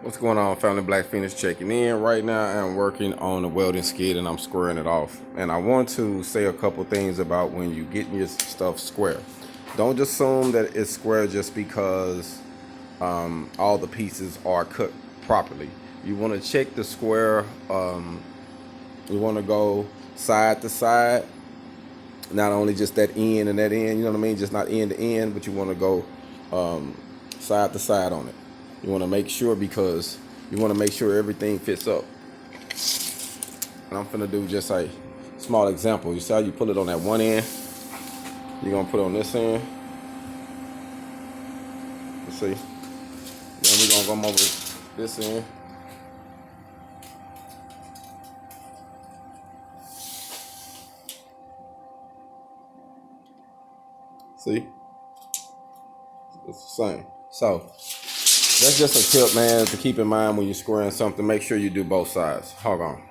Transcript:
What's going on, family? Black Phoenix checking in. Right now I'm working on the welding skid and I'm squaring it off. And I want to say a couple things about when you get your stuff square. Don't just assume that it's square just because all the pieces are cut properly. You want to check the square. You want to go side to side, not only just that end and that end, you know what I mean, just not end to end, but you want to go side to side on it. You want to make sure, because you want to make sure everything fits up. And I'm finna do just a small example. You see how you pull it on that one end, you're gonna put it on this end. You see, then we're gonna come over this end. See, it's the same. So that's just a tip, man, to keep in mind when you're squaring something. Make sure you do both sides. HogOn.